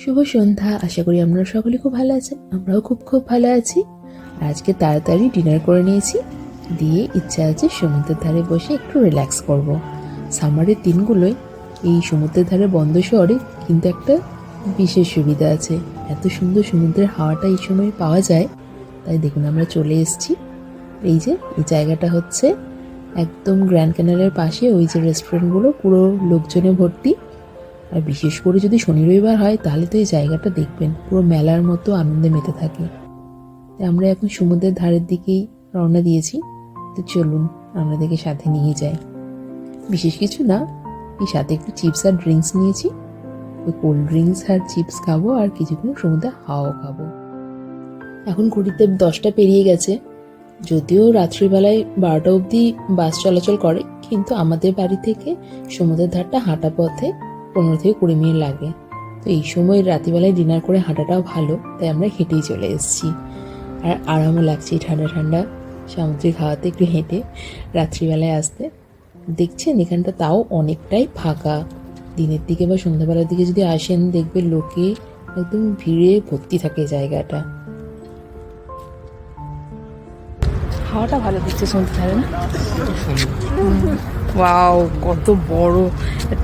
শুভ সন্ধ্যা। আশা করি আপনারা সকলে খুব ভালো আছেন। আমরাও খুব খুব ভালো আছি। আজকে তাড়াতাড়ি ডিনার করে নিয়েছি, দিয়ে ইচ্ছা আছে সমুদ্রের ধারে বসে একটু রিল্যাক্স করব। সামারের দিনগুলোয় এই সমুদ্রের ধারে বন্ধ শহরে কিন্তু একটা বিশেষ সুবিধা আছে, এত সুন্দর সমুদ্রের হাওয়াটা এই সময় পাওয়া যায়। তাই দেখুন আমরা চলে এসেছি। এই যে এই জায়গাটা হচ্ছে একদম গ্র্যান্ড ক্যানালের পাশে, ওই যে রেস্টুরেন্টগুলো পুরো লোকজনে ভর্তি। আর বিশেষ করে যদি শনি রবিবার হয় তাহলে তো এই জায়গাটা দেখবেন পুরো মেলার মতো আনন্দে মেতে থাকে। আমরা এখন সমুদ্রের ধারের দিকেই রওনা দিয়েছি। তো চলুন আপনাদেরকে সাথে নিয়ে যাই। বিশেষ কিছু না, এই সাথে একটু চিপস আর ড্রিঙ্কস নিয়েছি। ওই কোল্ড ড্রিঙ্কস আর চিপস খাবো আর কিছুক্ষণ সমুদ্রে হাওয়াও খাবো। এখন ঘড়িতে 10টা পেরিয়ে গেছে। যদিও রাত্রিবেলায় 12টা অবধি বাস চলাচল করে, কিন্তু আমাদের বাড়ি থেকে সমুদ্রের ধারটা হাঁটা পথে 15 থেকে 20 মিনিট লাগে। তো এই সময় রাত্রিবেলায় ডিনার করে হাঁটাটাও ভালো, তাই আমরা হেঁটেই চলে এসেছি। আর আরামও লাগছে ঠান্ডা ঠান্ডা সামুদ্রিক হাওয়াতে একটু হেঁটে রাত্রিবেলায় আসতে। দেখছেন এখানটা তাও অনেকটাই ফাঁকা। দিনের দিকে বা সন্ধ্যাবেলার দিকে যদি আসেন দেখবেন লোকে একদম ভিড়ে ভর্তি থাকে জায়গাটা। হাওয়াটা ভালো দিচ্ছে সমুদ্রের ধারে না? ওয়াও, কত বড়!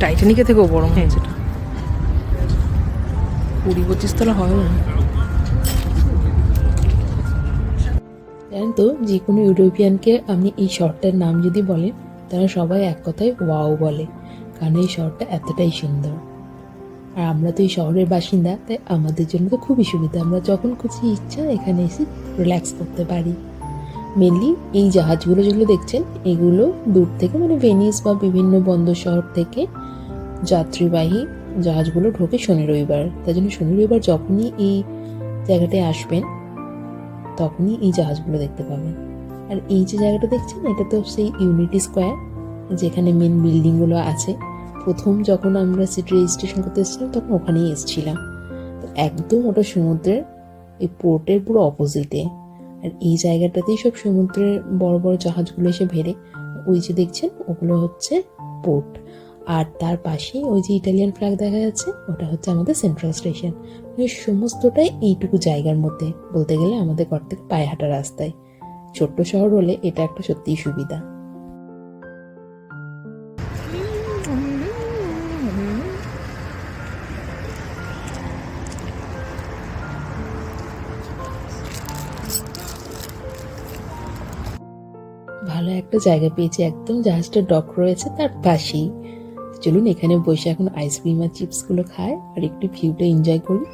টাইটানিকের থেকেও বড় মনে হচ্ছে। 20-25 তলা হয় না? জানেন তো, যে কোনো ইউরোপিয়ানকে আপনি এই শহরটার নাম যদি বলেন তারা সবাই এক কথায় ওয়াও বলে, কারণ এই শহরটা এতটাই সুন্দর। আর আমরা তো এই শহরের বাসিন্দা, তাই আমাদের জন্য তো খুবই সুবিধা। আমরা যখন খুশি ইচ্ছা এখানে এসে রিল্যাক্স করতে পারি। মেনলি এই জাহাজগুলো যেগুলো দেখছেন এগুলো দূর থেকে, মানে ভেনিস বা বিভিন্ন বন্দর শহর থেকে যাত্রীবাহী জাহাজগুলো ঢোকে শনি রবিবার। তাই জন্য শনি রবিবার যখনই এই জায়গাটায় আসবেন তখনই এই জাহাজগুলো দেখতে পাবেন। আর এই যে জায়গাটা দেখছেন এটা তো সেই ইউনিটি স্কোয়ার, যেখানে মেন বিল্ডিংগুলো আছে। প্রথম যখন আমরা সিটি রেজিস্ট্রেশন করতে এসেছিলাম তখন ওখানেই এসেছিলাম। তো একদম ওটা সমুদ্রের এই পোর্টের পুরো অপোজিটে। আর এই জায়গাটাতেই সব সমুদ্রের বড় বড় জাহাজগুলো এসে ভেড়ে। ওই যে দেখছেন ওগুলো হচ্ছে পোর্ট। আর তার পাশেই ওই যে ইটালিয়ান ফ্ল্যাগ দেখা যাচ্ছে, ওটা হচ্ছে আমাদের সেন্ট্রাল স্টেশন। মানে সমস্তটাই এইটুকু জায়গার মধ্যে, বলতে গেলে আমাদের ঘর থেকে পায়ে হাঁটা রাস্তায়। ছোট্ট শহর হলে এটা একটা সত্যিই সুবিধা। ভালো একটা জায়গা পেয়েছি, একদম জাহাজটা ডক রয়েছে তার পাশেই। চলুন এখানে বসে এখন আইসক্রিম আর চিপসগুলো খায় আর একটু ভিউটা এনজয় করি।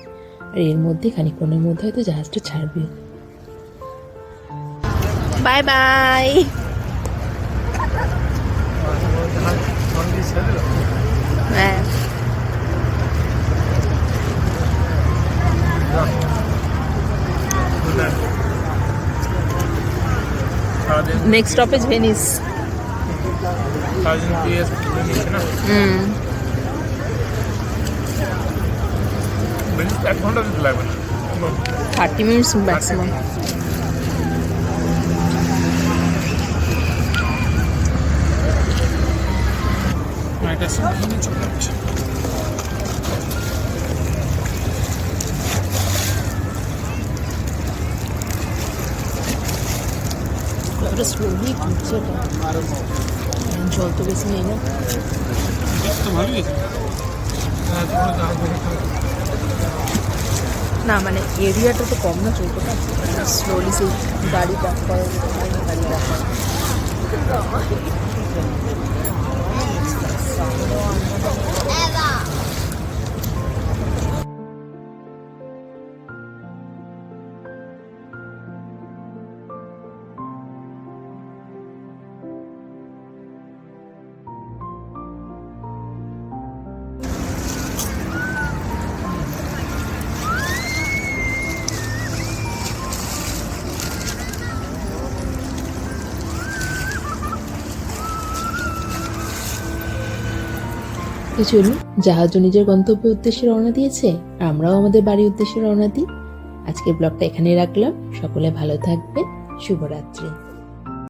আর এর মধ্যে খানিকক্ষণের মধ্যে হয়তো জাহাজটা ছাড়বে। Bye bye. Next stoppage Venice. 30 minutes maximum. Slowly ঘুরছে, জল তো বেশি নেই না। না মানে এরিয়াটা তো কম না, চৌকোটা স্লোলি সেই গাড়ি ব্যাক করে, গাড়ি ব্যাক করে। তো চলুন, জাহাজও নিজের গন্তব্যের উদ্দেশ্যে রওনা দিয়েছে, আমরাও আমাদের বাড়ির উদ্দেশ্যে রওনা দিই। আজকের ব্লগটা এখানেই রাখলাম। সকলে ভালো থাকবেন। শুভরাত্রি।